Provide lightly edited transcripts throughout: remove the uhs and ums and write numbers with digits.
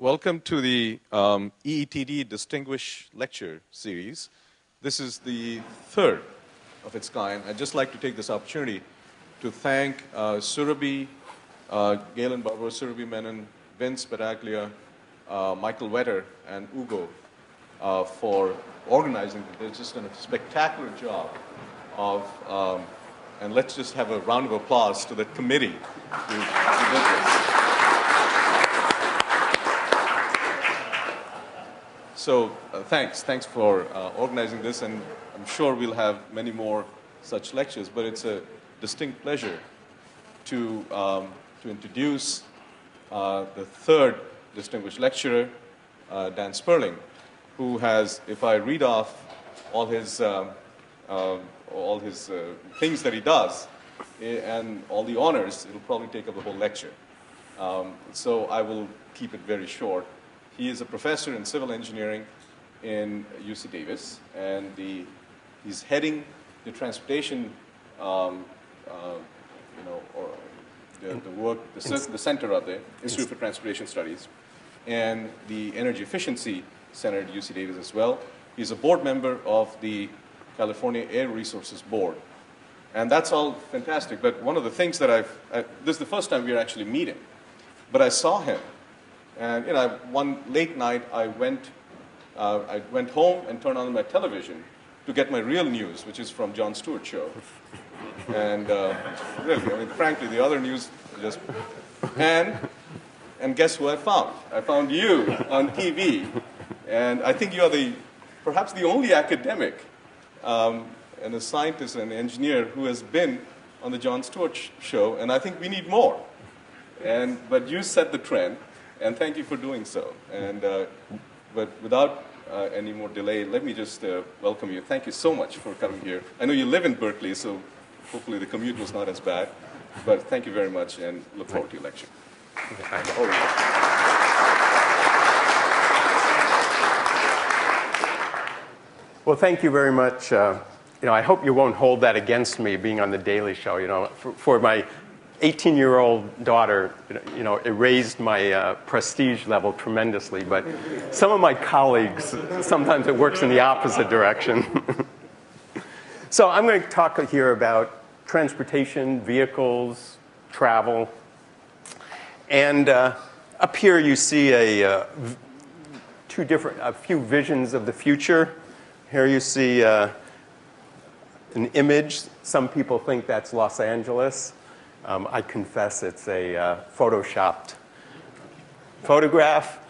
Welcome to the EETD Distinguished Lecture Series. This is the third of its kind. I'd just like to take this opportunity to thank Surabhi, Galen Barber, Surabhi Menon, Vince Battaglia, Michael Wetter, and Ugo for organizing it. They've just done a spectacular job of, and let's just have a round of applause to the committee who did this. So thanks for organizing this, and I'm sure we'll have many more such lectures, but it's a distinct pleasure to introduce the third distinguished lecturer, Dan Sperling, who has, if I read off all his things that he does and all the honors, it'll probably take up the whole lecture. So I will keep it very short. He is a professor in civil engineering in UC Davis, and he's heading the transportation, the center of the Institute for Transportation Studies, and the Energy Efficiency Center at UC Davis as well. He's a board member of the California Air Resources Board, and that's all fantastic. But one of the things that this is the first time we're actually meeting, but I saw him. And one late night, I went home and turned on my television to get my real news, which is from Jon Stewart's show. And really, frankly, the other news just and guess who I found? I found you on TV, and I think you are perhaps the only academic and a scientist and engineer who has been on the Jon Stewart show, and I think we need more. But you set the trend. And thank you for doing so. But without any more delay, let me just welcome you. Thank you so much for coming here. I know you live in Berkeley, so hopefully the commute was not as bad. But thank you very much, and look forward to your lecture. Well, thank you very much. I hope you won't hold that against me being on the Daily Show. For my 18-year-old daughter, it raised my prestige level tremendously. But some of my colleagues, sometimes it works in the opposite direction. So I'm going to talk here about transportation, vehicles, travel. And up here you see a few visions of the future. Here you see an image. Some people think that's Los Angeles. I confess it's a photoshopped photograph.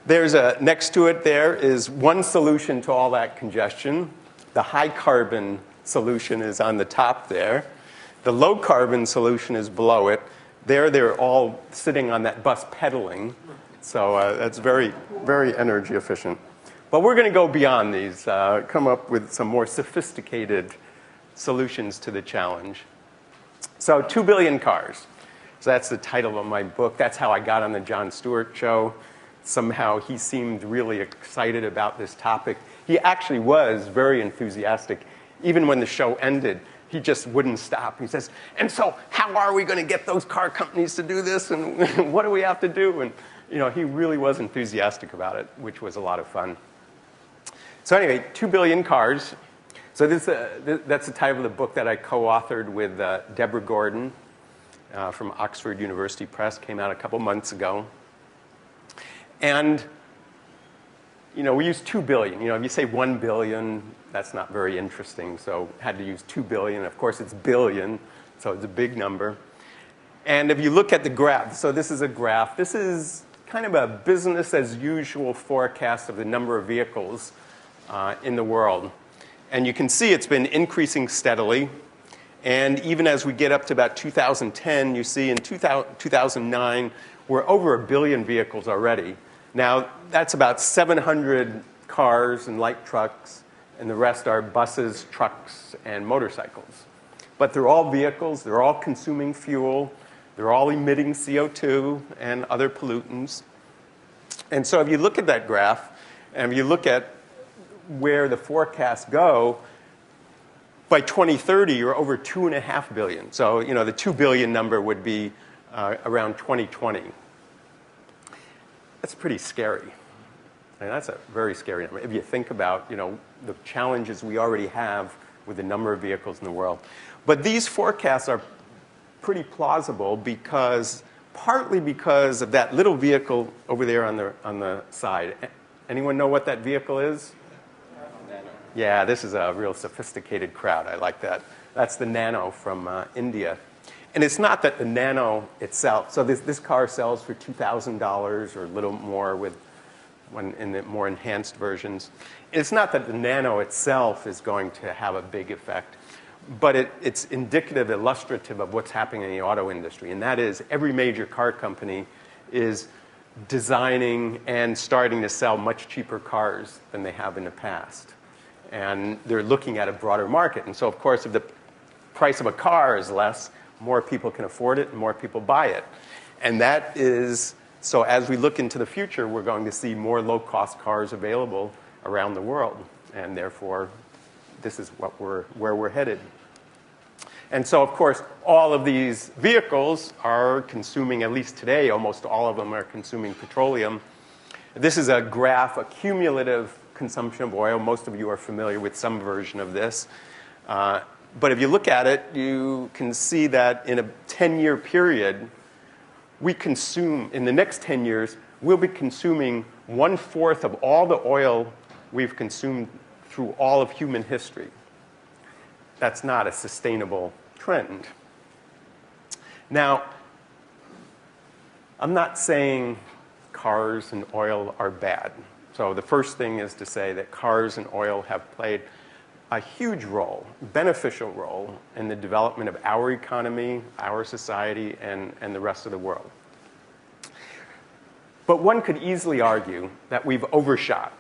Next to it there is one solution to all that congestion. The high carbon solution is on the top there. The low carbon solution is below it. They're all sitting on that bus pedaling. So that's very, very energy efficient. But we're going to go beyond these, come up with some more sophisticated solutions to the challenge. So 2 billion cars. So that's the title of my book. That's how I got on the Jon Stewart show. Somehow he seemed really excited about this topic. He actually was very enthusiastic. Even when the show ended, he just wouldn't stop. He says, and so how are we going to get those car companies to do this? And what do we have to do? And he really was enthusiastic about it, which was a lot of fun. So anyway, 2 billion cars. So that's the title of the book that I co-authored with Deborah Gordon from Oxford University Press. Came out a couple months ago. And, we use 2 billion. If you say 1 billion, that's not very interesting. So had to use 2 billion. Of course, it's billion, so it's a big number. And if you look at the graph, so this is a graph. This is kind of a business-as-usual forecast of the number of vehicles in the world. And you can see it's been increasing steadily. And even as we get up to about 2010, you see in 2009, we're over 1 billion vehicles already. Now, that's about 700 cars and light trucks, and the rest are buses, trucks, and motorcycles. But they're all vehicles. They're all consuming fuel. They're all emitting CO2 and other pollutants. And so if you look at that graph, and if you look at where the forecasts go, by 2030, you're over 2.5 billion. So, the 2 billion number would be around 2020. that's pretty scary. And that's a very scary number if you think about, the challenges we already have with the number of vehicles in the world. But these forecasts are pretty plausible partly because of that little vehicle over there on the side. Anyone know what that vehicle is? Nano. Yeah, this is a real sophisticated crowd. I like that. That's the Nano from India. And it's not that the Nano itself, so this car sells for $2,000 or a little more in the more enhanced versions. It's not that the Nano itself is going to have a big effect, but it's indicative, illustrative of what's happening in the auto industry. And that is every major car company is designing and starting to sell much cheaper cars than they have in the past. And they're looking at a broader market. And so, of course, if the price of a car is less, more people can afford it and more people buy it. And that is, so as we look into the future, we're going to see more low-cost cars available around the world. And therefore, this is where we're headed. And so, of course, all of these vehicles are consuming, at least today, almost all of them are consuming petroleum. This is a graph, a cumulative consumption of oil. Most of you are familiar with some version of this. But if you look at it, you can see that in a 10-year period, in the next 10 years, we'll be consuming 1/4 of all the oil we've consumed through all of human history. That's not a sustainable trend. Now, I'm not saying cars and oil are bad. So the first thing is to say that cars and oil have played a huge role, beneficial role, in the development of our economy, our society, and the rest of the world. But one could easily argue that we've overshot,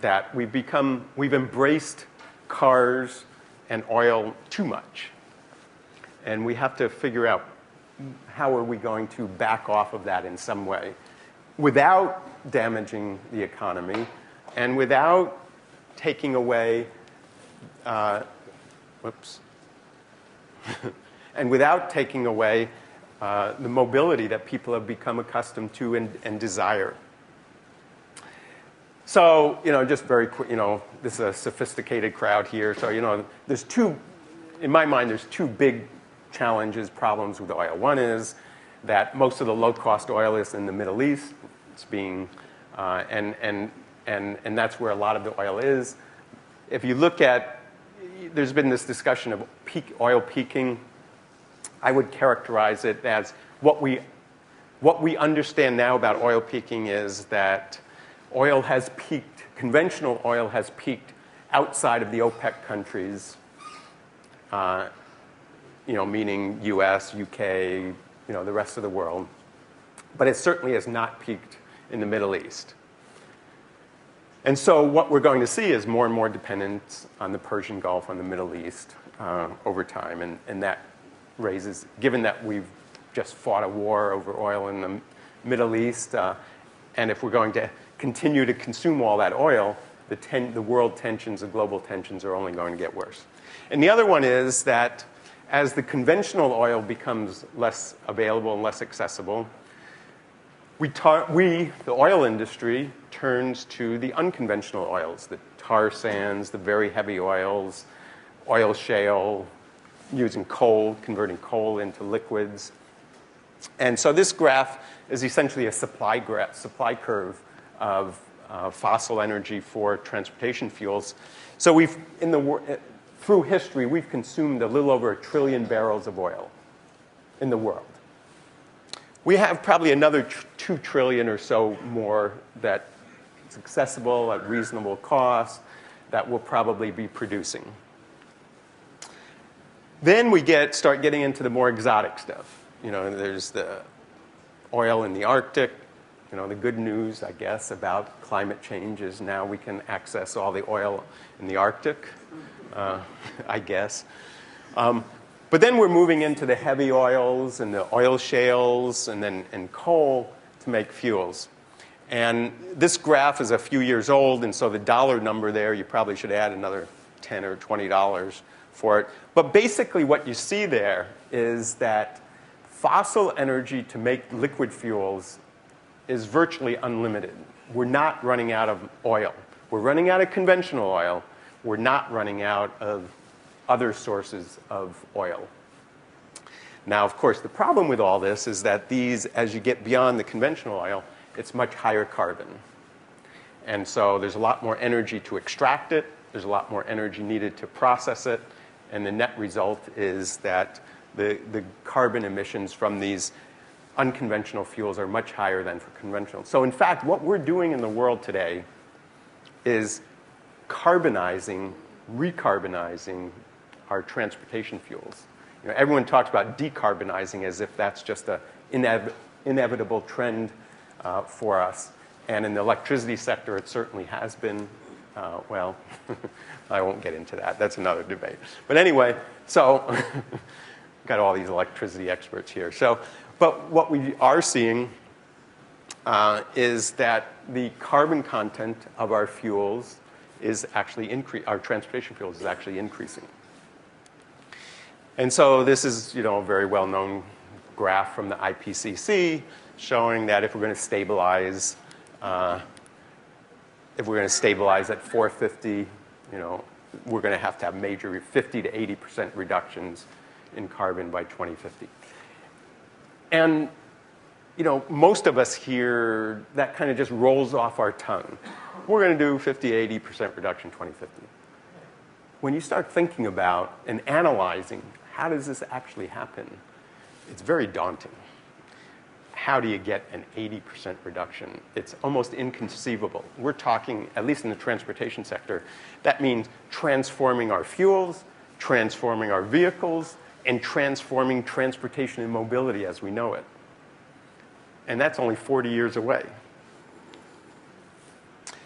that we've embraced cars and oil too much. And we have to figure out how are we going to back off of that in some way without damaging the economy and without taking away, and without taking away the mobility that people have become accustomed to and desire. So, just very quick, this is a sophisticated crowd here. So, in my mind, there's two big problems with oil. One is that most of the low-cost oil is in the Middle East. It's being, and that's where a lot of the oil is. If you look at, there's been this discussion of oil peaking. I would characterize it as what we understand now about oil peaking is that oil has peaked, conventional oil has peaked outside of the OPEC countries, meaning US, UK, the rest of the world. But it certainly has not peaked in the Middle East. And so what we're going to see is more and more dependence on the Persian Gulf, on the Middle East over time. And that raises, given that we've just fought a war over oil in the Middle East, and if we're going to continue to consume all that oil, the world tensions, the global tensions are only going to get worse. And the other one is that as the conventional oil becomes less available and less accessible, the oil industry turns to the unconventional oils, the tar sands, the very heavy oils, oil shale, using coal, converting coal into liquids. And so this graph is essentially a supply curve of fossil energy for transportation fuels. So through history, we've consumed a little over 1 trillion barrels of oil in the world. We have probably another 2 trillion or so more that is accessible at reasonable cost that we'll probably be producing. Then we start getting into the more exotic stuff. There's the oil in the Arctic. The good news, I guess, about climate change is now we can access all the oil in the Arctic, I guess. But then we're moving into the heavy oils and the oil shales and coal to make fuels. And this graph is a few years old, and so the dollar number there, you probably should add another $10 or $20 for it. But basically what you see there is that fossil energy to make liquid fuels is virtually unlimited. We're not running out of oil. We're running out of conventional oil. We're not running out of other sources of oil. Now, of course, the problem with all this is that these, as you get beyond the conventional oil, it's much higher carbon. And so there's a lot more energy to extract it. There's a lot more energy needed to process it. And the net result is that the carbon emissions from these unconventional fuels are much higher than for conventional. So in fact, what we're doing in the world today is carbonizing, recarbonizing our transportation fuels. You know, everyone talks about decarbonizing as if that's just an inevitable trend for us. And in the electricity sector, it certainly has been. Well, I won't get into that. That's another debate. But anyway, so got all these electricity experts here. So, but what we are seeing is that the carbon content of our fuels is actually our transportation fuels is actually increasing. And so this is, you know, a very well-known graph from the IPCC showing that if we're going to stabilize at 450, you know, we're going to have major 50 to 80% reductions in carbon by 2050. And, you know, most of us here, that kind of just rolls off our tongue. We're going to do 50, 80% reduction 2050. When you start thinking about and analyzing how does this actually happen, it's very daunting. How do you get an 80% reduction? It's almost inconceivable. We're talking, at least in the transportation sector, that means transforming our fuels, transforming our vehicles, and transforming transportation and mobility as we know it. And that's only 40 years away.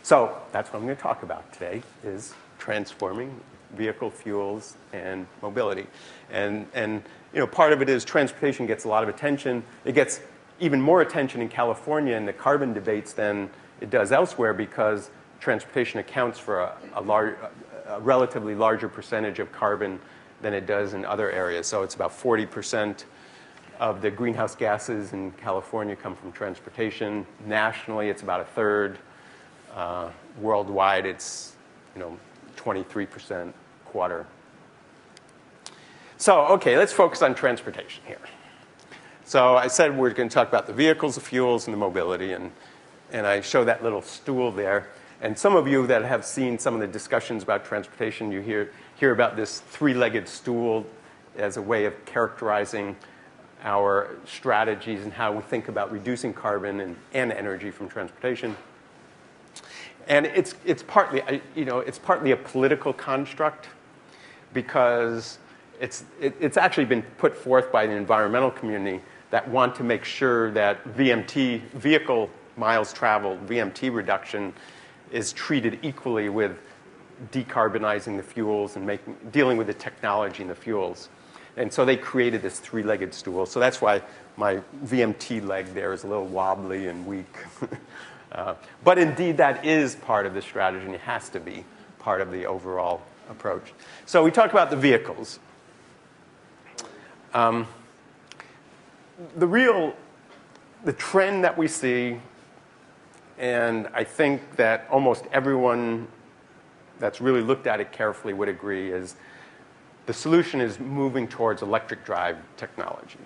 So that's what I'm going to talk about today, is transforming vehicle fuels and mobility. And you know, part of it is transportation gets a lot of attention. It gets even more attention in California in the carbon debates than it does elsewhere because transportation accounts for a relatively larger percentage of carbon than it does in other areas. So it's about 40% of the greenhouse gases in California come from transportation. Nationally, it's about a third. Worldwide, it's 23%, quarter. So, okay, let's focus on transportation here. So I said we're going to talk about the vehicles, the fuels, and the mobility, and I show that little stool there. And some of you that have seen some of the discussions about transportation, you hear about this three-legged stool as a way of characterizing our strategies and how we think about reducing carbon and energy from transportation. And it's partly a political construct because it's actually been put forth by the environmental community that want to make sure that VMT, vehicle miles traveled, VMT reduction, is treated equally with decarbonizing the fuels and dealing with the technology in the fuels. And so they created this three-legged stool. So that's why my VMT leg there is a little wobbly and weak. But indeed, that is part of the strategy, and it has to be part of the overall approach. So we talked about the vehicles. The trend that we see, and I think that almost everyone that's really looked at it carefully would agree, is the solution is moving towards electric drive technology,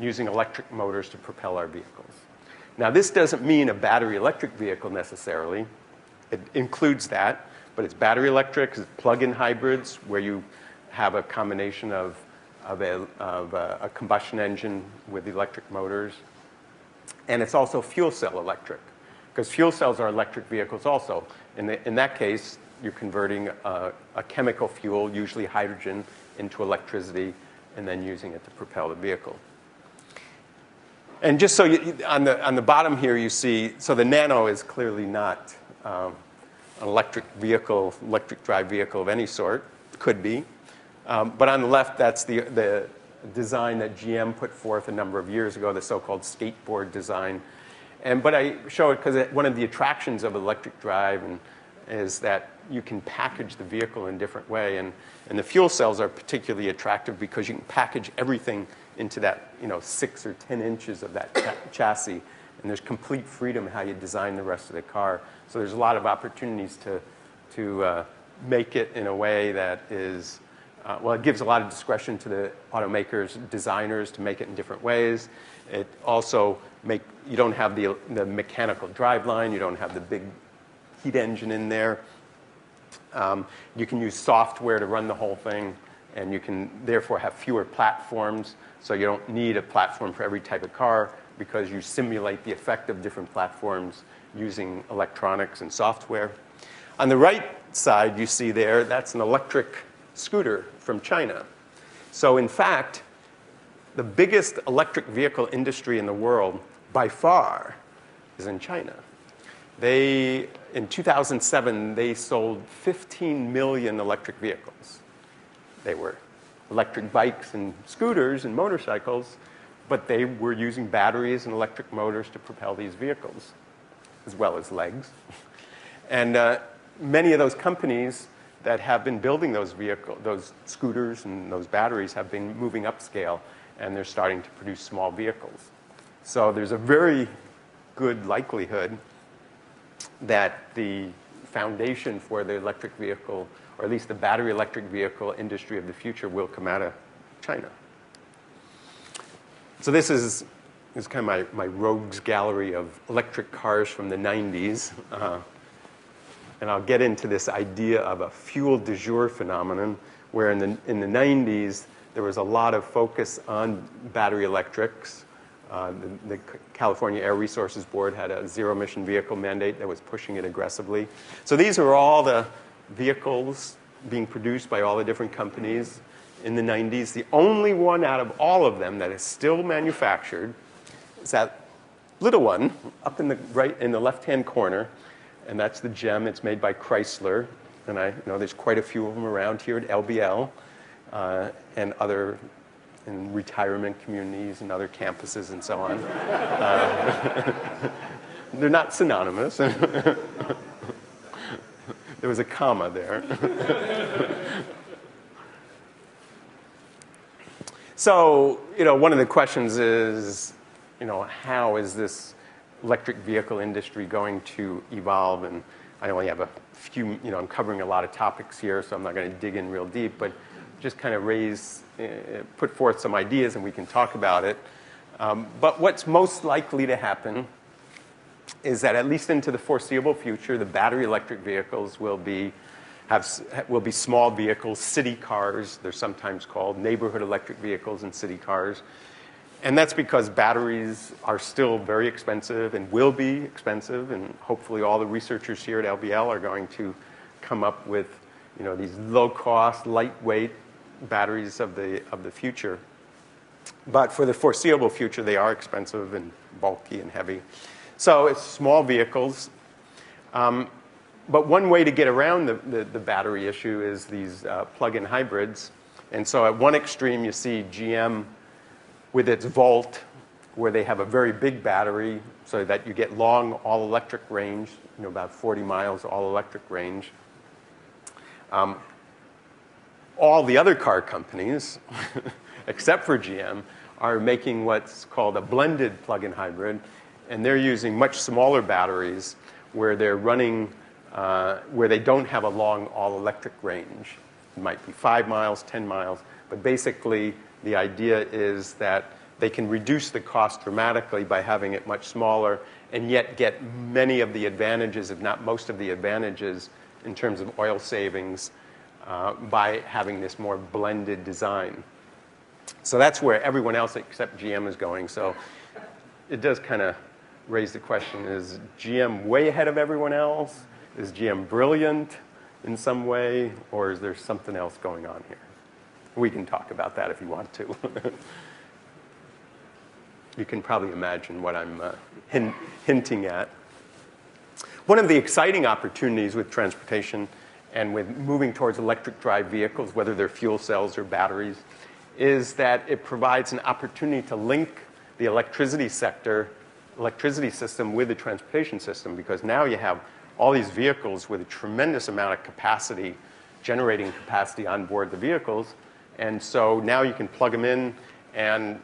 using electric motors to propel our vehicles. Now, this doesn't mean a battery electric vehicle necessarily. It includes that, but it's battery electric, it's plug-in hybrids, where you have a combination of a combustion engine with electric motors. And it's also fuel cell electric, because fuel cells are electric vehicles also. In that case, you're converting a chemical fuel, usually hydrogen, into electricity, and then using it to propel the vehicle. And just so on the bottom here, you see, so the Nano is clearly not an electric drive vehicle of any sort. Could be. But on the left, that's the design that GM put forth a number of years ago, the so-called skateboard design. But I show it because one of the attractions of electric drive is that you can package the vehicle in a different way. And the fuel cells are particularly attractive because you can package everything into that 6 or 10 inches of that chassis. and there's complete freedom how you design the rest of the car. So there's a lot of opportunities to make it in a way that is, well, it gives a lot of discretion to the automakers, designers to make it in different ways. It also you don't have the mechanical driveline, you don't have the big heat engine in there. You can use software to run the whole thing, and you can therefore have fewer platforms, so you don't need a platform for every type of car because you simulate the effect of different platforms using electronics and software. On the right side, you see there, that's an electric scooter from China. So in fact, the biggest electric vehicle industry in the world, by far, is in China. In 2007, they sold 15 million electric vehicles. They were electric bikes and scooters and motorcycles, but they were using batteries and electric motors to propel these vehicles, as well as legs. And many of those companies that have been building those scooters and those batteries have been moving upscale, and they're starting to produce small vehicles. So there's a very good likelihood that the foundation for the electric vehicle, or at least the battery electric vehicle industry of the future, will come out of China. So this is kind of my rogues gallery of electric cars from the 90s. And I'll get into this idea of a fuel du jour phenomenon, where in the 90s, there was a lot of focus on battery electrics. The California Air Resources Board had a zero-emission vehicle mandate that was pushing it aggressively. So these are all the vehicles being produced by all the different companies in the 90s. The only one out of all of them that is still manufactured is that little one up in the left-hand corner, and that's the GEM. It's made by Chrysler, and I know there's quite a few of them around here at LBL and other in retirement communities and other campuses and so on. They're not synonymous. There was a comma there. So, one of the questions is, how is this electric vehicle industry going to evolve? And I only have a few, I'm covering a lot of topics here, so I'm not going to dig in real deep, but just kind of put forth some ideas and we can talk about it. But what's most likely to happen is that at least into the foreseeable future, the battery electric vehicles will be small vehicles, city cars, they're sometimes called, neighborhood electric vehicles and city cars. And that's because batteries are still very expensive and will be expensive, and hopefully all the researchers here at LBL are going to come up with these low-cost, lightweight batteries of the future. But for the foreseeable future, they are expensive and bulky and heavy. So it's small vehicles. But one way to get around the battery issue is these plug-in hybrids. And so at one extreme, you see GM with its Volt, where they have a very big battery so that you get long all-electric range, about 40 miles all-electric range. All the other car companies, except for GM, are making what's called a blended plug-in hybrid, and they're using much smaller batteries where they're running, where they don't have a long all-electric range. It might be 5 miles, 10 miles, but basically the idea is that they can reduce the cost dramatically by having it much smaller and yet get many of the advantages, if not most of the advantages, in terms of oil savings by having this more blended design. So that's where everyone else except GM is going. So it does kind of raise the question, is GM way ahead of everyone else? Is GM brilliant in some way? Or is there something else going on here? We can talk about that if you want to. You can probably imagine what I'm hinting at. One of the exciting opportunities with transportation and with moving towards electric drive vehicles, whether they're fuel cells or batteries, is that it provides an opportunity to link the electricity system with the transportation system, because now you have all these vehicles with a tremendous amount of capacity, generating capacity on board the vehicles. And so now you can plug them in, and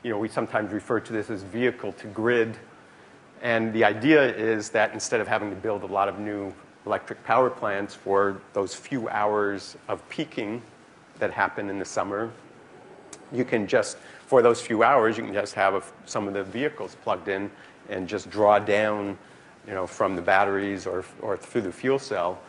we sometimes refer to this as vehicle to grid And the idea is that instead of having to build a lot of new electric power plants for those few hours of peaking that happen in the summer, you can just, for those few hours, you can just have some of the vehicles plugged in and just draw down, from the batteries or through the fuel cell,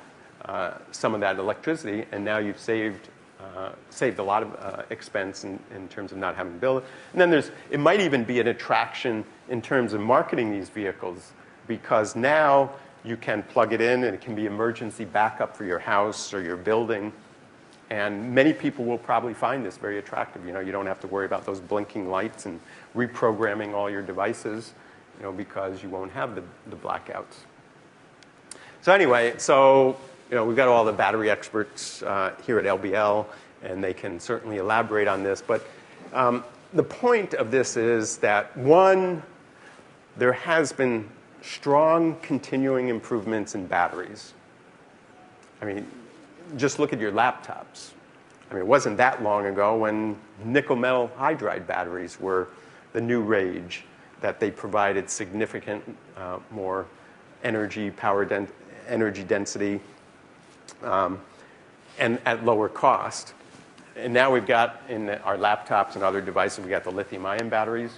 some of that electricity, and now you've saved a lot of expense in terms of not having to build it. And then it might even be an attraction in terms of marketing these vehicles, because now you can plug it in and it can be emergency backup for your house or your building. And many people will probably find this very attractive. You don't have to worry about those blinking lights and reprogramming all your devices, because you won't have the blackouts. So anyway, we've got all the battery experts here at LBL, and they can certainly elaborate on this. But the point of this is that, one, there has been strong continuing improvements in batteries. I mean, just look at your laptops. I mean, it wasn't that long ago when nickel metal hydride batteries were the new rage, that they provided significant more energy density, and at lower cost. And now we've got in our laptops and other devices, we've got the lithium-ion batteries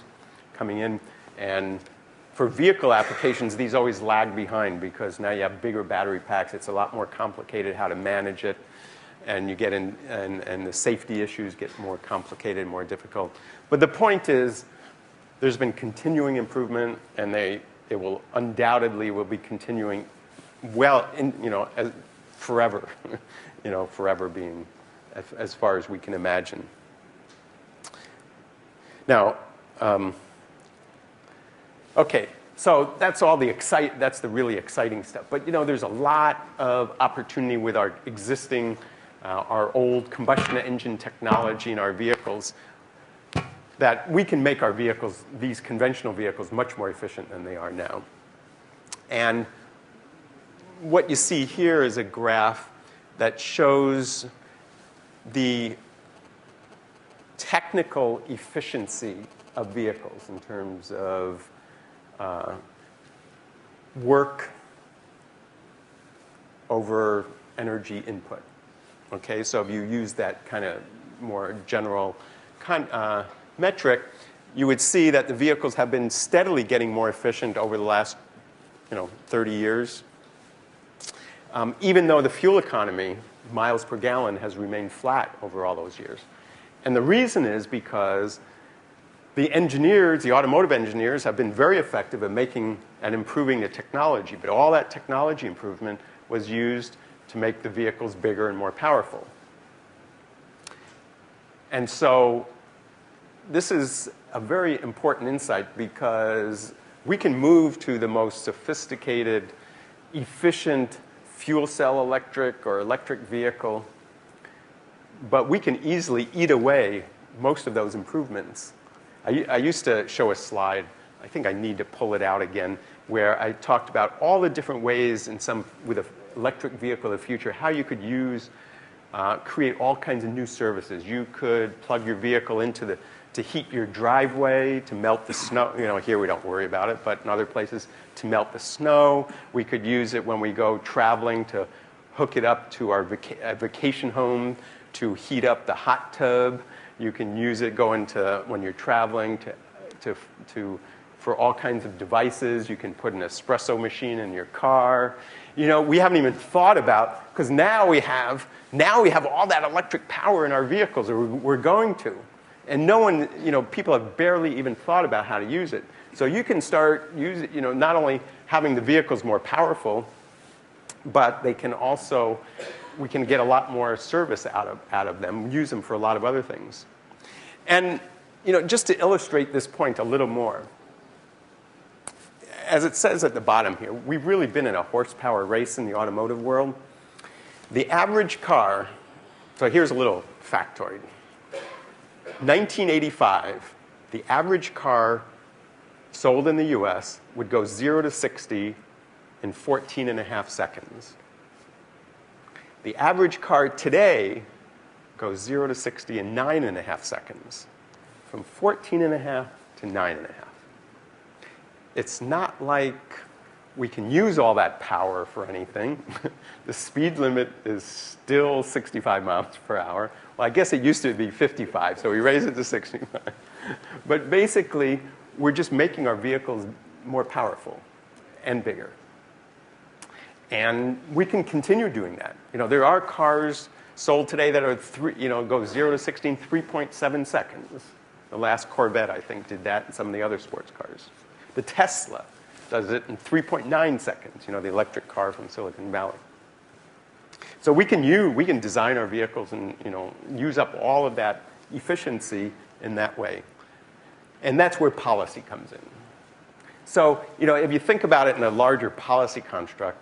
coming in. And for vehicle applications, these always lag behind because now you have bigger battery packs. It's a lot more complicated how to manage it. And you get in, and the safety issues get more complicated, more difficult. But the point is, there's been continuing improvement, and it will undoubtedly will be continuing forever, forever being as far as we can imagine. Now, okay, so that's all that's the really exciting stuff. But there's a lot of opportunity with our existing, our old combustion engine technology in our vehicles, that we can make our vehicles, these conventional vehicles, much more efficient than they are now. And what you see here is a graph that shows the technical efficiency of vehicles in terms of work over energy input. Okay, so if you use that kind of more general metric, you would see that the vehicles have been steadily getting more efficient over the last 30 years. Even though the fuel economy, miles per gallon, has remained flat over all those years. And the reason is because the engineers, the automotive engineers, have been very effective at making and improving the technology. But all that technology improvement was used to make the vehicles bigger and more powerful. And so this is a very important insight, because we can move to the most sophisticated, efficient fuel cell electric or electric vehicle, but we can easily eat away most of those improvements. I used to show a slide, I think I need to pull it out again, where I talked about all the different ways with an electric vehicle of the future, how you could create all kinds of new services. You could plug your vehicle to heat your driveway, to melt the snow. Here we don't worry about it, but in other places, to melt the snow. We could use it when we go traveling to hook it up to our vacation home to heat up the hot tub. You can use it when you're traveling for all kinds of devices. You can put an espresso machine in your car. We haven't even thought about, because now we have all that electric power in our vehicles, or we're going to. And people have barely even thought about how to use it. So you can start using, not only having the vehicles more powerful, but we can get a lot more service out of them, use them for a lot of other things. And, just to illustrate this point a little more, as it says at the bottom here, we've really been in a horsepower race in the automotive world. The average car, so here's a little factoid. 1985, the average car sold in the US would go 0 to 60 in 14.5 seconds. The average car today goes 0 to 60 in 9.5 seconds, from 14.5 to 9.5. it's not like we can use all that power for anything. The speed limit is still 65 miles per hour. Well, I guess it used to be 55, so we raised it to 65. But basically, we're just making our vehicles more powerful and bigger. And we can continue doing that. There are cars sold today that are go 0 to 60 in 3.7 seconds. The last Corvette, I think, did that, and some of the other sports cars. The Tesla does it in 3.9 seconds, the electric car from Silicon Valley. So we can design our vehicles and use up all of that efficiency in that way. And that's where policy comes in. So, if you think about it in a larger policy construct,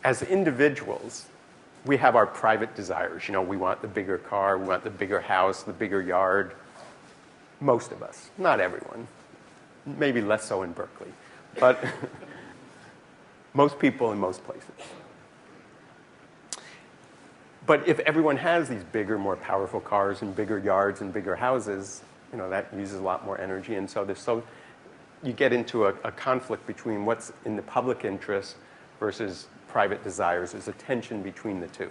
as individuals, we have our private desires. We want the bigger car, we want the bigger house, the bigger yard. Most of us, not everyone. Maybe less so in Berkeley. But most people in most places. But if everyone has these bigger, more powerful cars and bigger yards and bigger houses, that uses a lot more energy. And so you get into a conflict between what's in the public interest versus private desires. There's a tension between the two.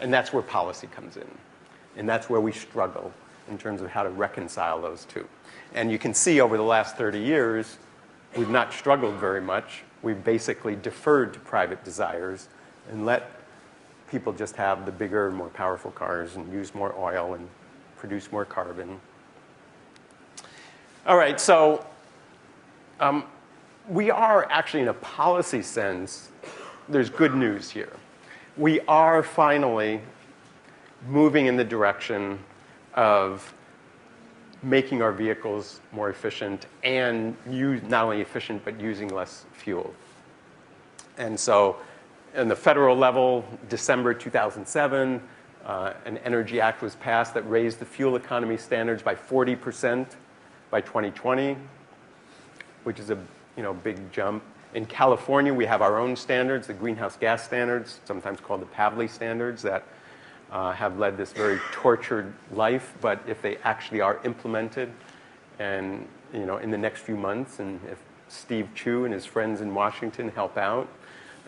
And that's where policy comes in. And that's where we struggle in terms of how to reconcile those two. And you can see over the last 30 years, we've not struggled very much. We've basically deferred to private desires and let people just have the bigger, more powerful cars and use more oil and produce more carbon. All right, so we are actually, in a policy sense, there's good news here. We are finally moving in the direction of making our vehicles more efficient and not only efficient, but using less fuel. And so in the federal level, December 2007, an Energy Act was passed that raised the fuel economy standards by 40% by 2020, which is a big jump. In California, we have our own standards, the greenhouse gas standards, sometimes called the Pavley standards, that have led this very tortured life. But if they actually are implemented, and in the next few months, and if Steve Chu and his friends in Washington help out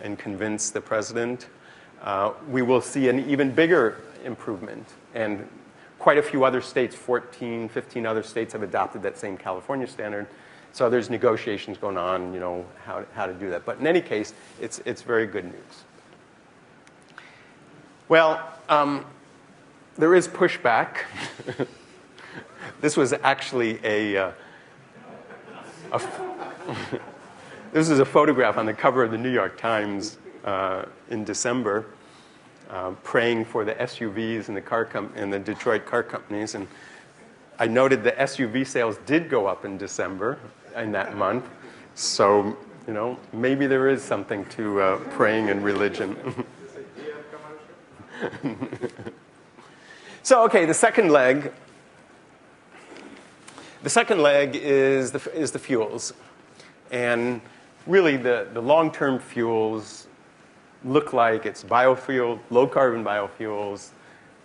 and convince the president, we will see an even bigger improvement. And quite a few other states, 14, 15 other states, have adopted that same California standard. So there's negotiations going on, how to do that. But in any case, it's very good news. Well, there is pushback. This was actually this is a photograph on the cover of the New York Times in December, praying for the SUVs and the Detroit car companies. And I noted the SUV sales did go up in December in that month. So, maybe there is something to praying and religion. So, okay, the second leg is the fuels. And really, the long-term fuels look like it's biofuel, low-carbon biofuels,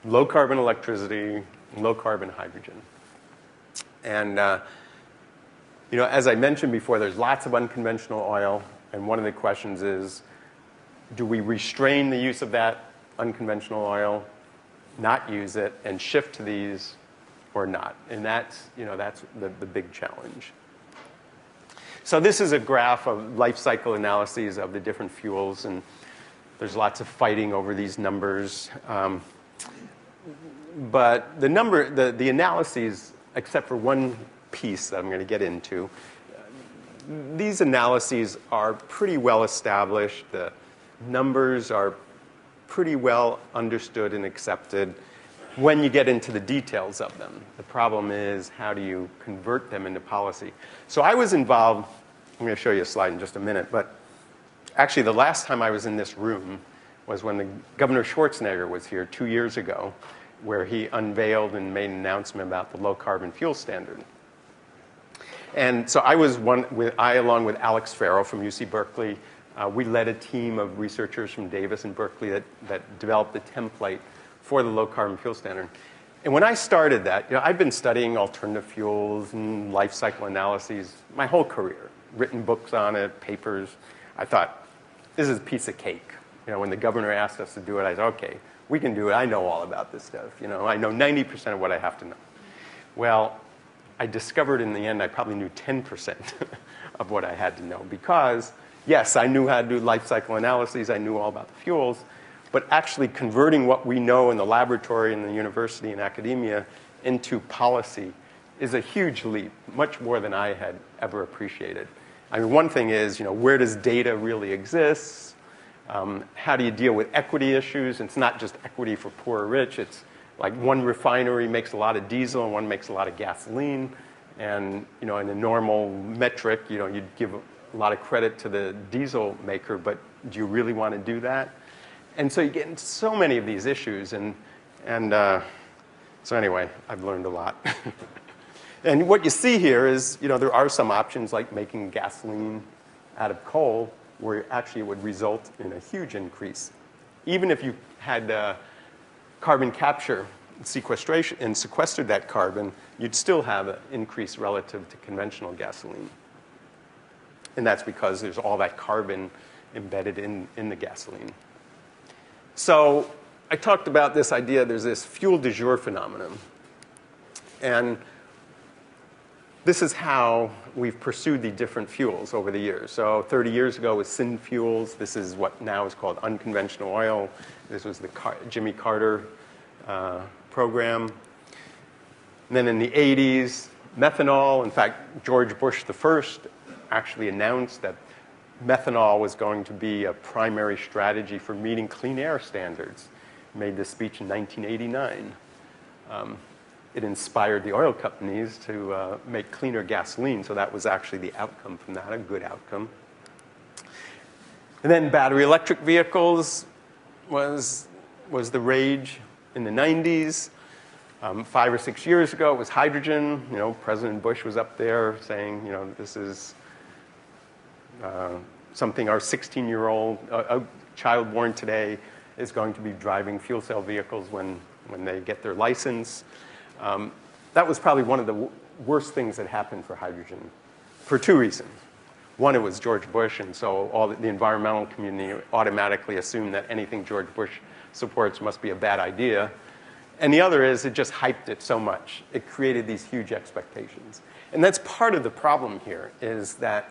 low-carbon electricity, low-carbon hydrogen. And, as I mentioned before, there's lots of unconventional oil. And one of the questions is, do we restrain the use of that unconventional oil, not use it, and shift to these or not? And that's the big challenge. So this is a graph of life cycle analyses of the different fuels, and there's lots of fighting over these numbers. But the analyses, except for one piece that I'm going to get into, these analyses are pretty well established. The numbers are pretty well understood and accepted when you get into the details of them. The problem is, how do you convert them into policy? So I was involved, I'm going to show you a slide in just a minute, but actually the last time I was in this room was when Governor Schwarzenegger was here 2 years ago, where he unveiled and made an announcement about the low-carbon fuel standard. And so I was along with Alex Farrell from UC Berkeley, we led a team of researchers from Davis and Berkeley that developed the template for the low-carbon fuel standard. And when I started that, I've been studying alternative fuels and life cycle analyses my whole career. written books on it, papers. I thought, this is a piece of cake. When the governor asked us to do it, I said, okay, we can do it. I know all about this stuff. I know 90% of what I have to know. Well, I discovered in the end I probably knew 10% of what I had to know because, yes, I knew how to do life cycle analyses. I knew all about the fuels. But actually converting what we know in the laboratory, in the university, and academia into policy is a huge leap, much more than I had ever appreciated. I mean, one thing is, where does data really exist? How do you deal with equity issues? It's not just equity for poor or rich. It's like one refinery makes a lot of diesel and one makes a lot of gasoline. And, in a normal metric, you'd give a lot of credit to the diesel maker, but do you really want to do that? And so you get into so many of these issues. So anyway, I've learned a lot. And what you see here is, there are some options like making gasoline out of coal, where actually it would result in a huge increase. Even if you had carbon capture and sequestration and sequestered that carbon, you'd still have an increase relative to conventional gasoline. And that's because there's all that carbon embedded in the gasoline. So I talked about this idea, there's this fuel du jour phenomenon. And this is how we've pursued the different fuels over the years. So 30 years ago was syn fuels. This is what now is called unconventional oil. This was the Jimmy Carter program. And then in the 80s, methanol. In fact, George Bush I actually announced that methanol was going to be a primary strategy for meeting clean air standards. He made this speech in 1989. It inspired the oil companies to make cleaner gasoline, so that was actually the outcome from that, a good outcome. And then battery electric vehicles was the rage in the 90s. 5 or 6 years ago, it was hydrogen. President Bush was up there saying, this is something our 16-year-old a child born today is going to be driving fuel cell vehicles when they get their license. That was probably one of the worst things that happened for hydrogen for two reasons. One, it was George Bush, and so all the environmental community automatically assumed that anything George Bush supports must be a bad idea. And the other is it just hyped it so much. It created these huge expectations. And that's part of the problem here, is that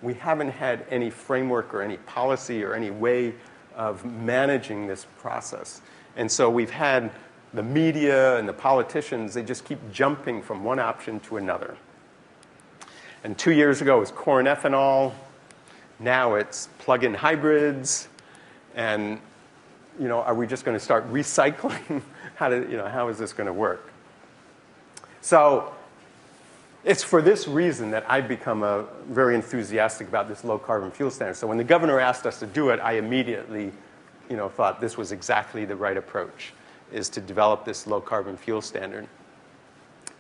we haven't had any framework or any policy or any way of managing this process. And so we've had the media and the politicians, they just keep jumping from one option to another. And 2 years ago it was corn ethanol. Now it's plug-in hybrids. And, are we just going to start recycling? How is this going to work? So it's for this reason that I've become very enthusiastic about this low-carbon fuel standard. So when the governor asked us to do it, I immediately thought this was exactly the right approach, is to develop this low-carbon fuel standard.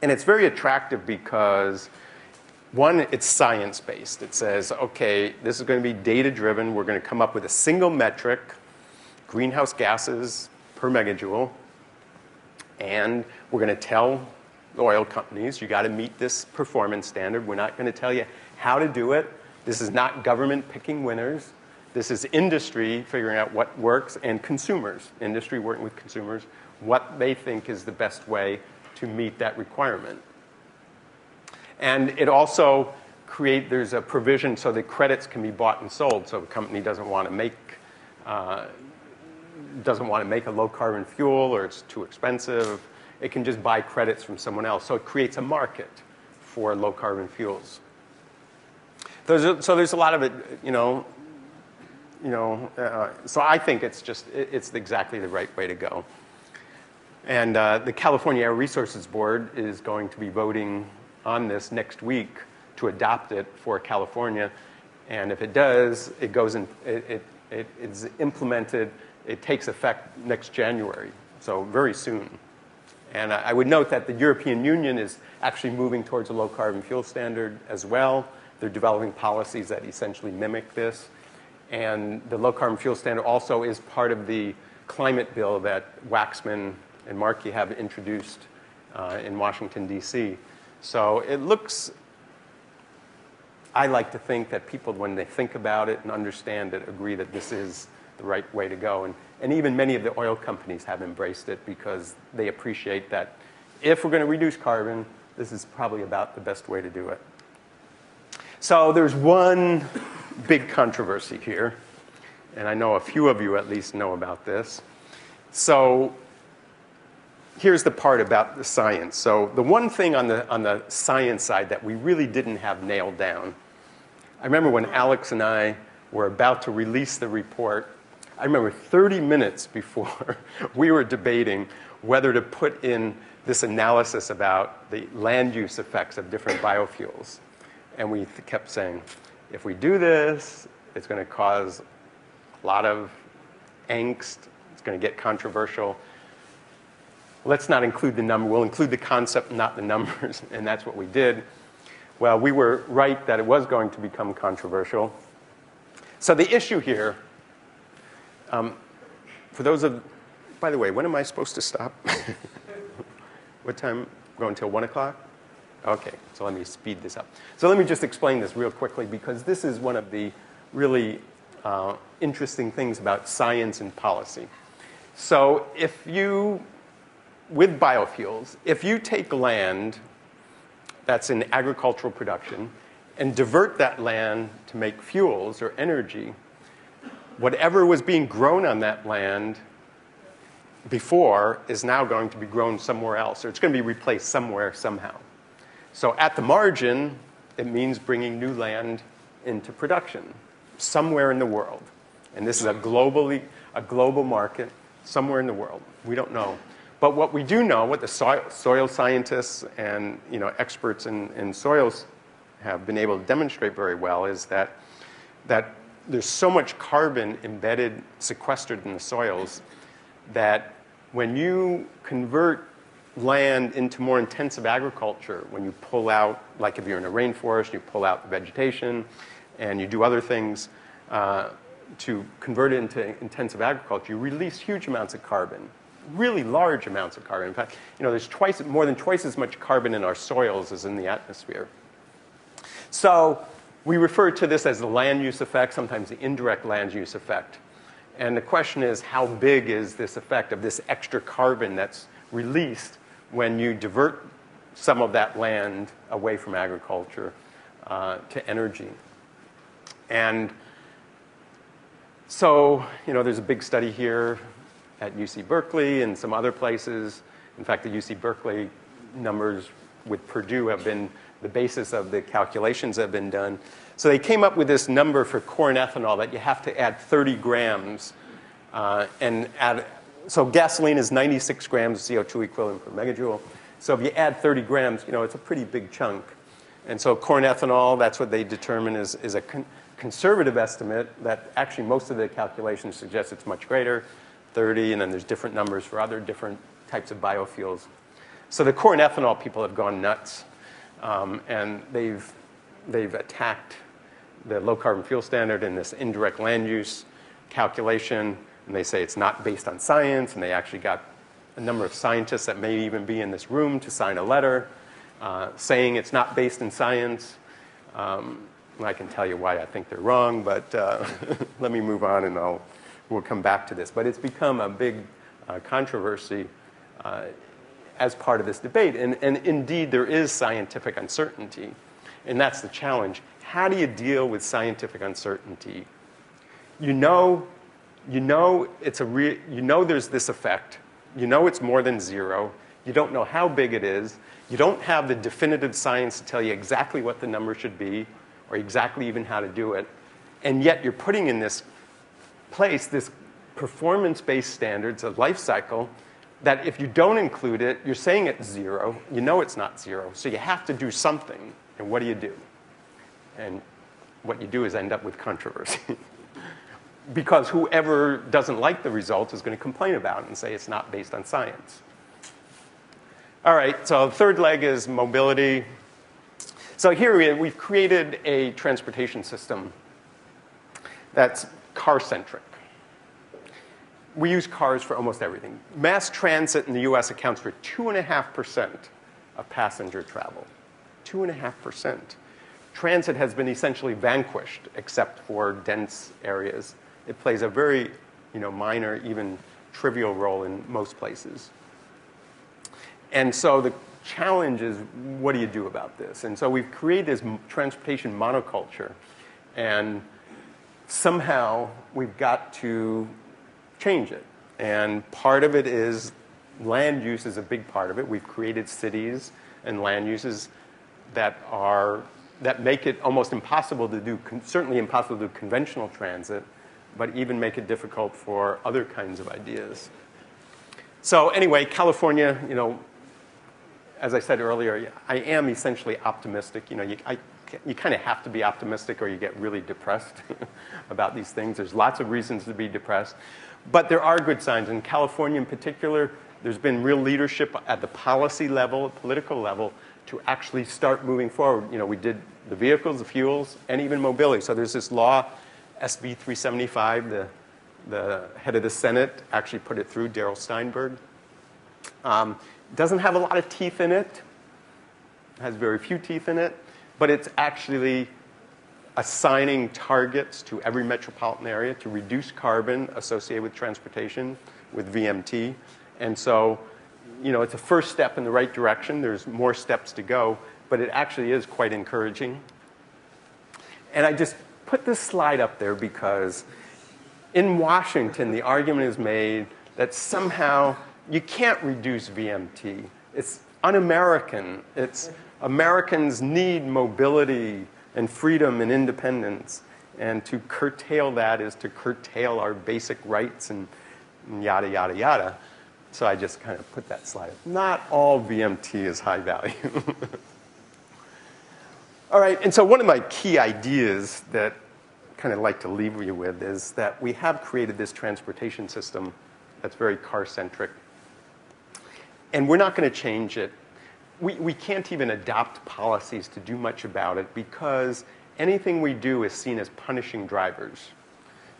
And it's very attractive because, one, it's science-based. It says, okay, this is going to be data-driven. We're going to come up with a single metric, greenhouse gases per megajoule, and we're going to tell the oil companies, you got to meet this performance standard. We're not going to tell you how to do it. This is not government picking winners. This is industry figuring out what works, and consumers, industry working with consumers, what they think is the best way to meet that requirement. And it also there's a provision so that credits can be bought and sold. So a company doesn't want to make a low carbon fuel, or it's too expensive. It can just buy credits from someone else. So it creates a market for low carbon fuels. So there's a lot of it, so I think it's exactly the right way to go. And the California Air Resources Board is going to be voting on this next week to adopt it for California. And if it does, it goes in, it's implemented. It takes effect next January, so very soon. And I would note that the European Union is actually moving towards a low-carbon fuel standard as well. They're developing policies that essentially mimic this. And the low-carbon fuel standard also is part of the climate bill that Waxman and Markey have introduced in Washington, D.C. So it looks I like to think that people, when they think about it and understand it, agree that this is the right way to go. And even many of the oil companies have embraced it because they appreciate that if we're going to reduce carbon, this is probably about the best way to do it. So there's one big controversy here, and I know a few of you at least know about this. So here's the part about the science. So the one thing on the science side that we really didn't have nailed down, I remember when Alex and I were about to release the report, I remember 30 minutes before we were debating whether to put in this analysis about the land use effects of different biofuels. And we kept saying, if we do this, it's going to cause a lot of angst. It's going to get controversial. Let's not include the number. We'll include the concept, not the numbers. And that's what we did. Well, we were right that it was going to become controversial. So the issue here, for those of, by the way, when am I supposed to stop? What time? Going until 1 o'clock? Okay, so let me speed this up. So let me just explain this real quickly, because this is one of the really interesting things about science and policy. So if you, with biofuels, if you take land that's in agricultural production and divert that land to make fuels or energy, whatever was being grown on that land before is now going to be grown somewhere else, or it's going to be replaced somewhere, somehow. So at the margin, it means bringing new land into production somewhere in the world. And this is a global market somewhere in the world. We don't know. But what we do know, what the soil scientists and experts in soils have been able to demonstrate very well, is that there's so much carbon embedded, sequestered in the soils, that when you convert land into more intensive agriculture, when you pull out, like if you're in a rainforest, you pull out the vegetation, and you do other things to convert it into intensive agriculture, you release huge amounts of carbon, really large amounts of carbon. In fact, there's more than twice as much carbon in our soils as in the atmosphere. So we refer to this as the land use effect, sometimes the indirect land use effect. And the question is, how big is this effect of this extra carbon that's released when you divert some of that land away from agriculture to energy? And so, there's a big study here at UC Berkeley and some other places. In fact, the UC Berkeley numbers with Purdue have been the basis of the calculations that have been done. So they came up with this number for corn ethanol that you have to add 30 grams. So gasoline is 96 grams of CO2 equivalent per megajoule. So if you add 30 grams, it's a pretty big chunk. And so corn ethanol, that's what they determine is a conservative estimate that actually most of the calculations suggest it's much greater, 30, and then there's different numbers for other different types of biofuels. So the corn ethanol people have gone nuts, and they've attacked the low carbon fuel standard and this indirect land use calculation, and they say it's not based on science, and they actually got a number of scientists that may even be in this room to sign a letter saying it's not based in science. I can tell you why I think they're wrong, but let me move on and we'll come back to this. But it's become a big controversy as part of this debate. And indeed, there is scientific uncertainty, and that's the challenge. How do you deal with scientific uncertainty? You know there's this effect. You know it's more than zero. You don't know how big it is. You don't have the definitive science to tell you exactly what the number should be or exactly even how to do it. And yet you're putting in this place this performance-based standards, a life cycle, that if you don't include it, you're saying it's zero. You know it's not zero. So you have to do something. And what do? And what you do is end up with controversy. Because whoever doesn't like the result is going to complain about it and say it's not based on science. All right, so the third leg is mobility. So here we've created a transportation system that's car-centric. We use cars for almost everything. Mass transit in the US accounts for 2.5% of passenger travel. 2.5%. transit has been essentially vanquished except for dense areas. It plays a very minor, even trivial role in most places. And so the challenge is, what do you do about this? And so we've created this transportation monoculture, and somehow we've got to change it. And part of it is land use is a big part of it. We've created cities and land uses that make it almost impossible to do, certainly impossible to do conventional transit, but even make it difficult for other kinds of ideas. So anyway, California, as I said earlier, I am essentially optimistic. You kind of have to be optimistic or you get really depressed about these things. There's lots of reasons to be depressed. But there are good signs. In California in particular, there's been real leadership at the policy level, political level, to actually start moving forward. We did the vehicles, the fuels, and even mobility. So there's this law, SB 375, the head of the Senate actually put it through, Darrell Steinberg. Doesn't have a lot of teeth in it. Has very few teeth in it. But it's actually assigning targets to every metropolitan area to reduce carbon associated with transportation, with VMT. And so, it's a first step in the right direction. There's more steps to go, but it actually is quite encouraging. And I just put this slide up there because in Washington, the argument is made that somehow you can't reduce VMT. It's un-American. Americans need mobility and freedom and independence. And to curtail that is to curtail our basic rights and yada, yada, yada. So I just kind of put that slide up. Not all VMT is high value. All right, and so one of my key ideas that I kind of like to leave you with is that we have created this transportation system that's very car-centric. And we're not going to change it. We can't even adopt policies to do much about it because anything we do is seen as punishing drivers.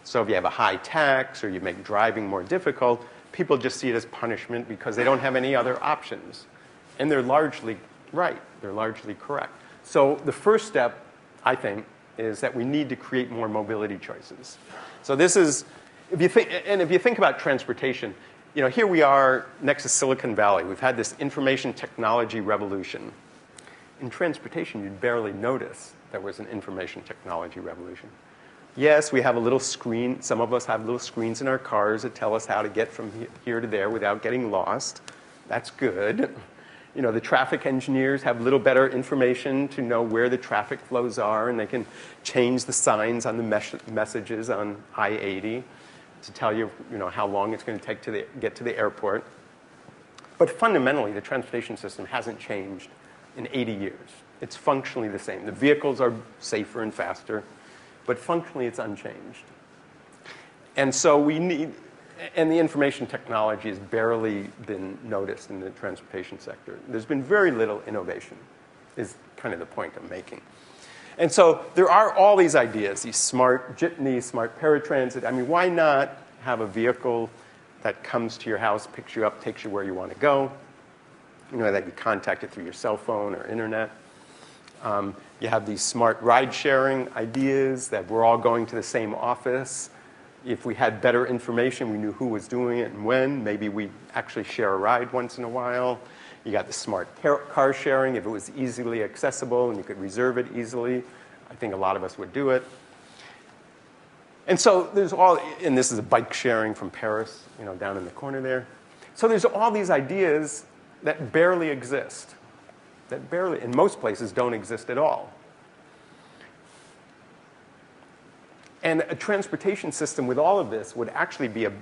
So if you have a high tax or you make driving more difficult, people just see it as punishment because they don't have any other options. And they're largely right. They're largely correct. So the first step, I think, is that we need to create more mobility choices. So this is, if you think about transportation, here we are next to Silicon Valley. We've had this information technology revolution. In transportation, you'd barely notice there was an information technology revolution. Yes, we have a little screen. Some of us have little screens in our cars that tell us how to get from here to there without getting lost. That's good. The traffic engineers have a little better information to know where the traffic flows are, and they can change the signs on the messages on I-80 to tell you, how long it's going to take to get to the airport. But fundamentally, the transportation system hasn't changed in 80 years. It's functionally the same. The vehicles are safer and faster, but functionally it's unchanged. And so and the information technology has barely been noticed in the transportation sector. There's been very little innovation, is kind of the point I'm making. And so there are all these ideas, these smart jitneys, smart paratransit. I mean, why not have a vehicle that comes to your house, picks you up, takes you where you want to go, that you contact it through your cell phone or internet. You have these smart ride-sharing ideas that we're all going to the same office. If we had better information, we knew who was doing it and when, maybe we'd actually share a ride once in a while. You got the smart car sharing. If it was easily accessible and you could reserve it easily, I think a lot of us would do it. And so there's and this is a bike sharing from Paris, down in the corner there. So there's all these ideas that barely exist, that barely, in most places, don't exist at all. And a transportation system with all of this would actually be it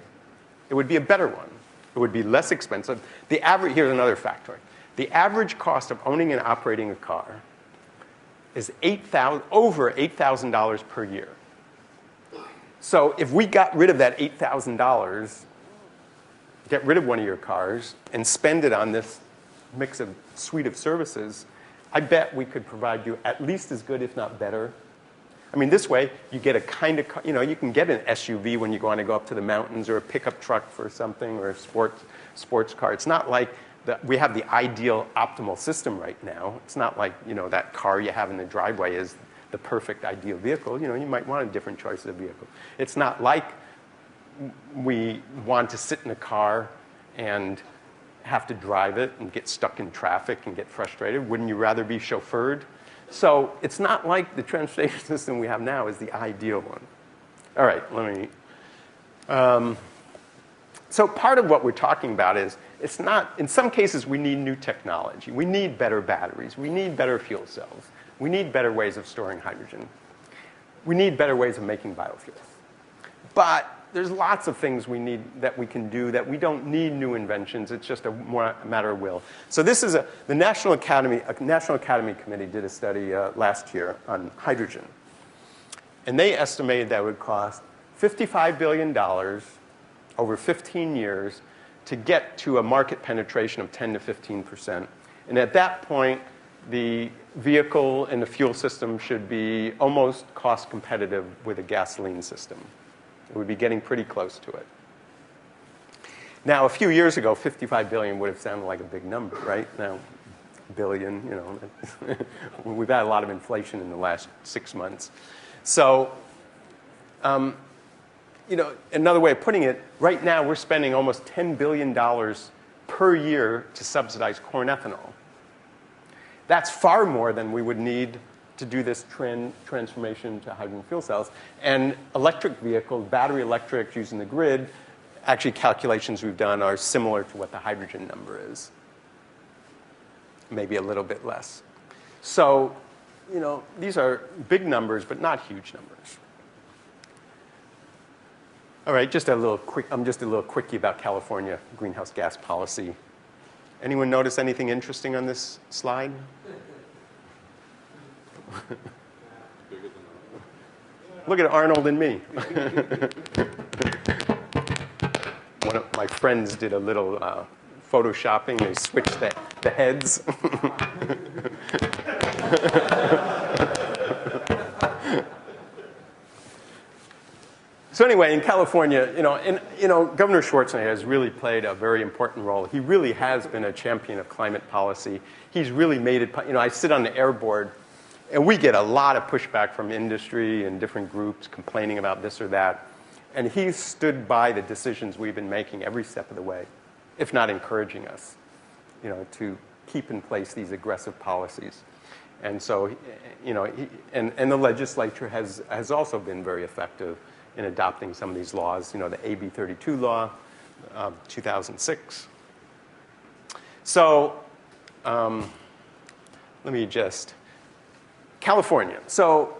would be a better one. It would be less expensive. Here's another factoid. The average cost of owning and operating a car is over $8,000 per year. So if we got rid of that $8,000, get rid of one of your cars, and spend it on this suite of services, I bet we could provide you at least as good, if not better. I mean, this way, you get a kind of, you can get an SUV when you want to go up to the mountains, or a pickup truck for something, or a sports car. It's not like we have the ideal optimal system right now. It's not like, that car you have in the driveway is the perfect ideal vehicle. You might want a different choice of vehicle. It's not like we want to sit in a car and have to drive it and get stuck in traffic and get frustrated. Wouldn't you rather be chauffeured? So it's not like the transportation system we have now is the ideal one. All right, so part of what we're talking about is, it's not, in some cases we need new technology. We need better batteries. We need better fuel cells. We need better ways of storing hydrogen. We need better ways of making biofuels. But there's lots of things we need that we can do that we don't need new inventions. It's just a matter of will. So this is the National Academy Committee did a study last year on hydrogen. And they estimated that it would cost $55 billion over 15 years to get to a market penetration of 10 to 15%. And at that point, the vehicle and the fuel system should be almost cost competitive with a gasoline system. It would be getting pretty close to it. Now, a few years ago, 55 billion would have sounded like a big number, right? Now, billion, we've had a lot of inflation in the last 6 months. So, another way of putting it, right now we're spending almost $10 billion per year to subsidize corn ethanol. That's far more than we would need to do this transformation to hydrogen fuel cells. And electric vehicles, battery electric using the grid, actually calculations we've done are similar to what the hydrogen number is. Maybe a little bit less. So, these are big numbers, but not huge numbers. All right, I'm just a little quickie about California greenhouse gas policy. Anyone notice anything interesting on this slide? Look at Arnold and me. One of my friends did a little photoshopping. They switched the heads. So anyway, in California, Governor Schwarzenegger has really played a very important role. He really has been a champion of climate policy. He's really made it. I sit on the air board, and we get a lot of pushback from industry and different groups complaining about this or that. And he's stood by the decisions we've been making every step of the way, if not encouraging us, to keep in place these aggressive policies. And so, and the legislature has also been very effective in adopting some of these laws, the AB 32 law of 2006. So California. So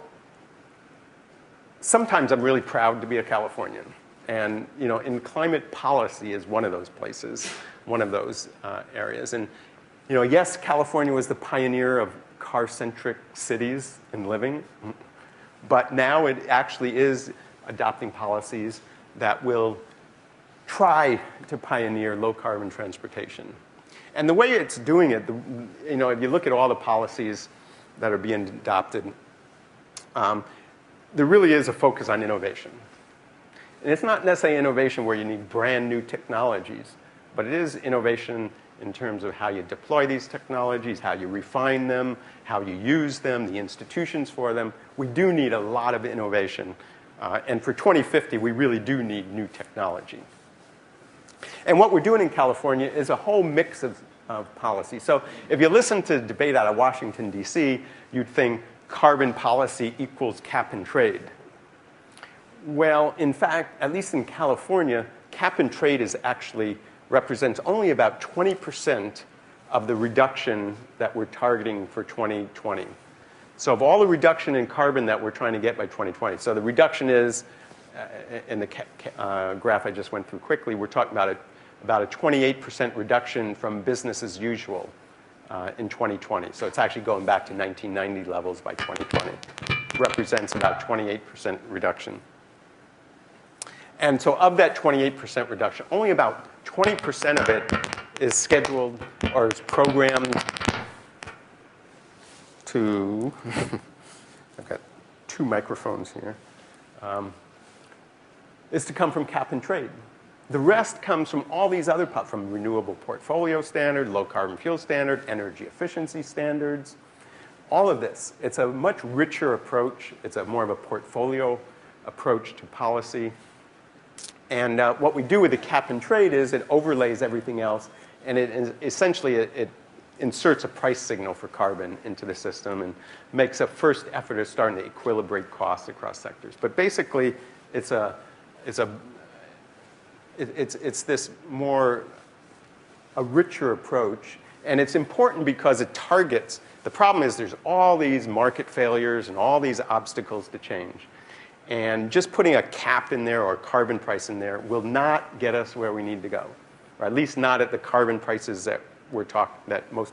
sometimes I'm really proud to be a Californian. And, in climate policy is one of those places, one of those areas. And, yes, California was the pioneer of car-centric cities and living. But now it actually is adopting policies that will try to pioneer low-carbon transportation. And the way it's doing it, if you look at all the policies that are being adopted, there really is a focus on innovation. And it's not necessarily innovation where you need brand new technologies, but it is innovation in terms of how you deploy these technologies, how you refine them, how you use them, the institutions for them. We do need a lot of innovation. And for 2050, we really do need new technology. And what we're doing in California is a whole mix of policy. So if you listen to the debate out of Washington, D.C., you'd think carbon policy equals cap and trade. Well, in fact, at least in California, cap and trade represents only about 20% of the reduction that we're targeting for 2020. So of all the reduction in carbon that we're trying to get by 2020, so the reduction is, in the graph I just went through quickly, we're talking about a 28% reduction from business as usual in 2020. So it's actually going back to 1990 levels by 2020. Represents about 28% reduction. And so of that 28% reduction, only about 20% of it is scheduled or is programmed to, I've got 2 microphones here, is to come from cap and trade. The rest comes from all these other, from renewable portfolio standard, low carbon fuel standard, energy efficiency standards, all of this. It's a much richer approach. It's a more of a portfolio approach to policy. And what we do with the cap and trade is it overlays everything else, and essentially it inserts a price signal for carbon into the system and makes a first effort of starting to equilibrate costs across sectors. But basically, it's this more a richer approach, and it's important because it targets. The problem is there's all these market failures and all these obstacles to change. And just putting a cap in there or a carbon price in there will not get us where we need to go, or at least not at the carbon prices that that most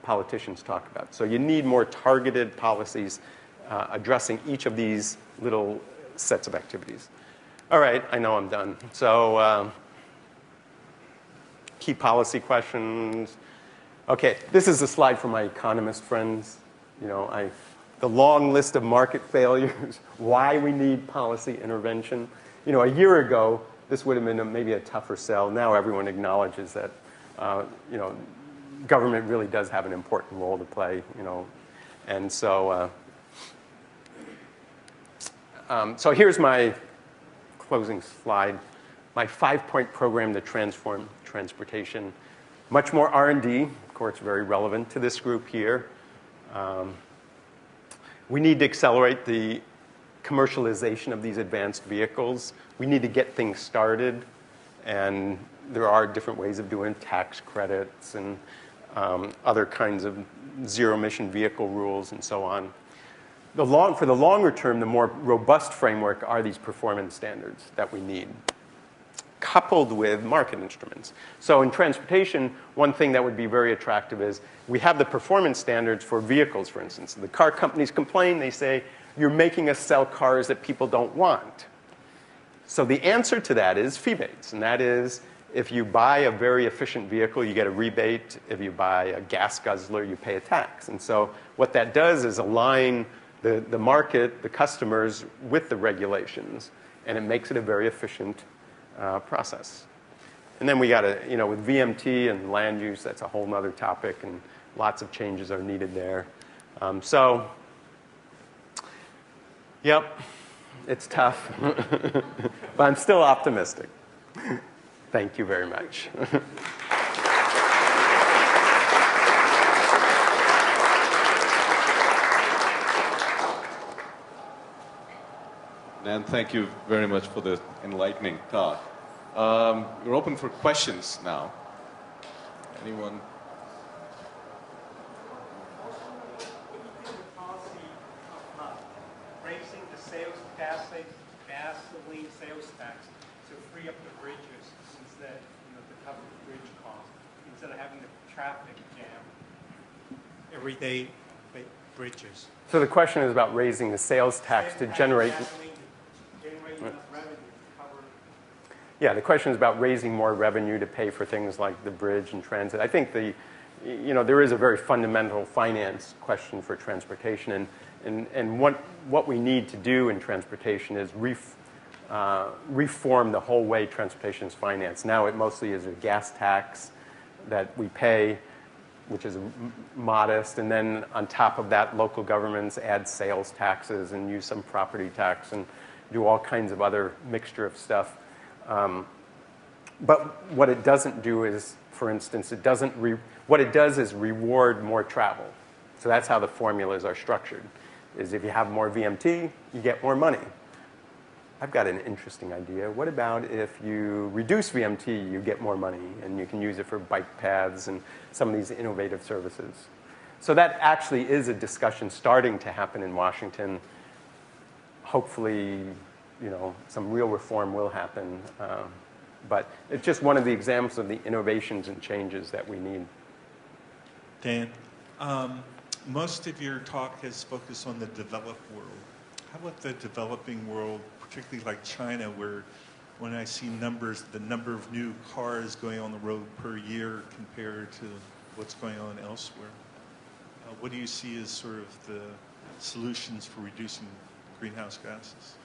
politicians talk about. So you need more targeted policies addressing each of these little sets of activities. All right, I know I'm done. So key policy questions. Okay, this is a slide for my economist friends. You know, the long list of market failures, why we need policy intervention. You know, a year ago, this would have been maybe a tougher sell. Now everyone acknowledges that, you know, government really does have an important role to play, you know. And so, so here's my closing slide. My 5-point program to transform transportation. Much more R&D, of course, very relevant to this group here. We need to accelerate the commercialization of these advanced vehicles. We need to get things started, and there are different ways of doing tax credits and other kinds of zero-emission vehicle rules and so on. For the longer term, the more robust framework are these performance standards that we need, coupled with market instruments. So in transportation, one thing that would be very attractive is we have the performance standards for vehicles, for instance. The car companies complain. They say, you're making us sell cars that people don't want. So the answer to that is fee-based, and that is if you buy a very efficient vehicle, you get a rebate. If you buy a gas guzzler, you pay a tax. And so what that does is align the market, the customers, with the regulations, and it makes it a very efficient process. And then we got to, you know, with VMT and land use, that's a whole other topic, and lots of changes are needed there. So, yep, it's tough, but I'm still optimistic. Thank you very much. Dan, thank you very much for the enlightening talk. We're open for questions now. Anyone? Raising the sales gasoline sales tax to free up the bridges instead, you know, to cover the bridge cost, instead of having the traffic jam everyday bridges. So the question is about raising the sales tax to generate Enough revenue to cover. Yeah, the question is about raising more revenue to pay for things like the bridge and transit. I think you know, there is a very fundamental finance question for transportation, and what we need to do in transportation is reform the whole way transportation is financed. Now it mostly is a gas tax that we pay, which is modest, and then on top of that, local governments add sales taxes and use some property tax and do all kinds of other mixture of stuff. But what it doesn't do is, for instance, what it does is reward more travel. So that's how the formulas are structured, is if you have more VMT, you get more money. I've got an interesting idea. What about if you reduce VMT, you get more money, and you can use it for bike paths and some of these innovative services? So that actually is a discussion starting to happen in Washington. Hopefully, you know, some real reform will happen. But it's just one of the examples of the innovations and changes that we need. Dan, most of your talk has focused on the developed world. How about the developing world, particularly like China, where when I see numbers, the number of new cars going on the road per year compared to what's going on elsewhere? What do you see as sort of the solutions for reducing greenhouse gases?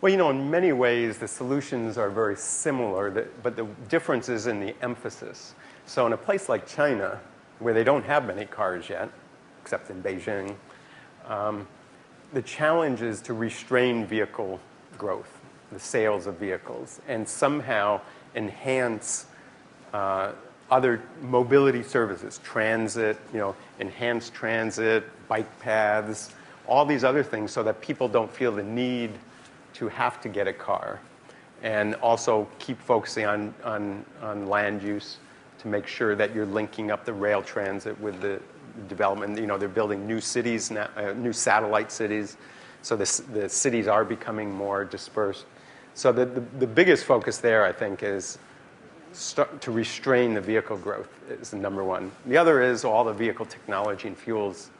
Well, you know, in many ways, the solutions are very similar, but the difference is in the emphasis. So in a place like China, where they don't have many cars yet, except in Beijing, the challenge is to restrain vehicle growth, the sales of vehicles, and somehow enhance other mobility services, transit, you know, enhanced transit, bike paths, all these other things so that people don't feel the need to have to get a car. And also keep focusing on land use to make sure that you're linking up the rail transit with the development. You know, they're building new cities, now, new satellite cities, so the cities are becoming more dispersed. So the biggest focus there, I think, is to restrain the vehicle growth is the number one. The other is all the vehicle technology and fuels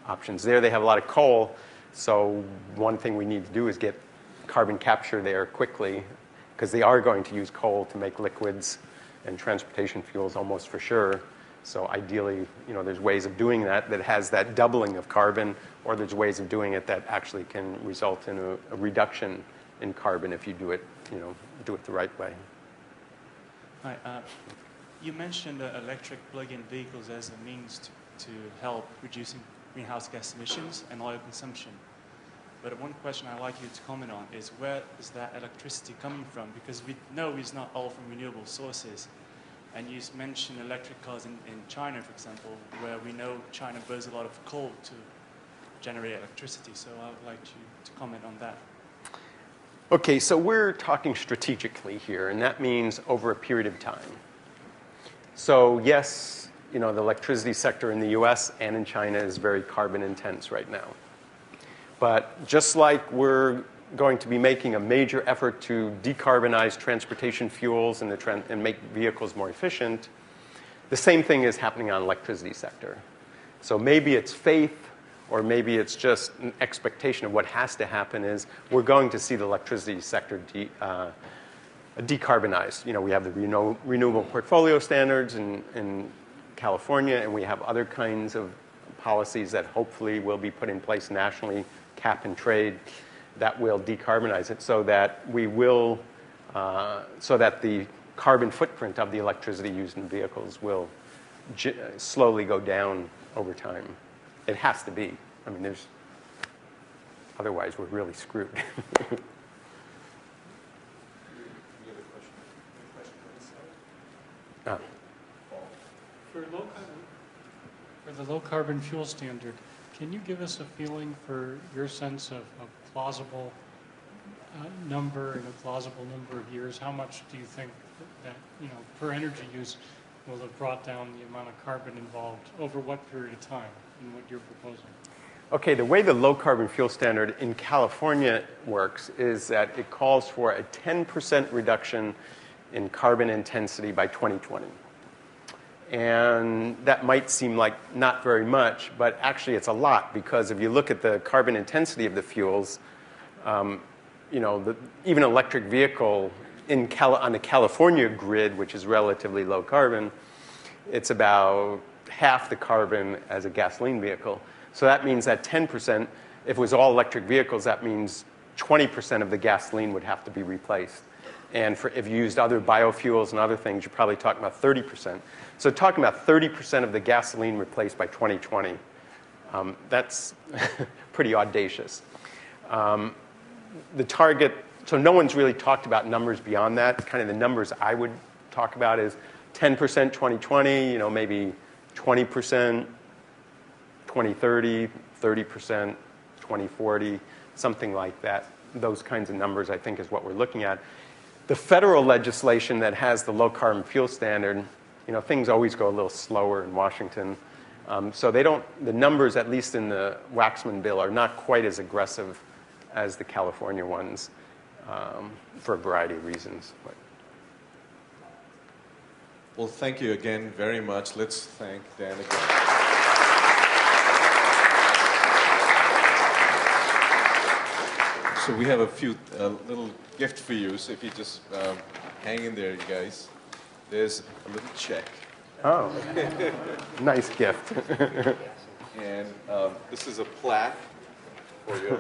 options. There they have a lot of coal, so one thing we need to do is get carbon capture there quickly, because they are going to use coal to make liquids and transportation fuels almost for sure. So ideally, you know, there's ways of doing that that has that doubling of carbon, or there's ways of doing it that actually can result in a reduction in carbon if you do it, you know, do it the right way. Hi, you mentioned electric plug-in vehicles as a means to help reducing greenhouse gas emissions and oil consumption. But one question I'd like you to comment on is, where is that electricity coming from? Because we know it's not all from renewable sources. And you mentioned electric cars in China, for example, where we know China burns a lot of coal to generate electricity. So I would like you to comment on that. Okay, so we're talking strategically here, and that means over a period of time. So yes, you know, the electricity sector in the US and in China is very carbon intense right now. But just like we're going to be making a major effort to decarbonize transportation fuels and make vehicles more efficient, the same thing is happening on the electricity sector. So maybe it's faith, or maybe it's just an expectation of what has to happen is we're going to see the electricity sector decarbonized. You know, we have the renewable portfolio standards in California, and we have other kinds of policies that hopefully will be put in place nationally, cap and trade, that will decarbonize it so that we will, so that the carbon footprint of the electricity used in vehicles will slowly go down over time. It has to be. I mean, otherwise we're really screwed. For the low carbon fuel standard, can you give us a feeling for your sense of a plausible number and a plausible number of years? How much do you think that, you know, per energy use will have brought down the amount of carbon involved over what period of time in what you're proposing? Okay, the way the low carbon fuel standard in California works is that it calls for a 10% reduction in carbon intensity by 2020. And that might seem like not very much, but actually it's a lot, because if you look at the carbon intensity of the fuels, you know, even an electric vehicle on the California grid, which is relatively low carbon, it's about half the carbon as a gasoline vehicle. So that means that 10%, if it was all electric vehicles, that means 20% of the gasoline would have to be replaced. And if you used other biofuels and other things, you're probably talking about 30%. So talking about 30% of the gasoline replaced by 2020, that's pretty audacious. The target, so no one's really talked about numbers beyond that. Kind of the numbers I would talk about is 10% 2020, you know, maybe 20%, 2030, 30%, 2040, something like that. Those kinds of numbers, I think, is what we're looking at. The federal legislation that has the low carbon fuel standard, you know, things always go a little slower in Washington. So the numbers, at least in the Waxman bill, are not quite as aggressive as the California ones for a variety of reasons. But. Well, thank you again very much. Let's thank Dan again. So we have a few little gift for you. So if you just hang in there, you guys. There's a little check. Oh, nice gift. And this is a plaque for you.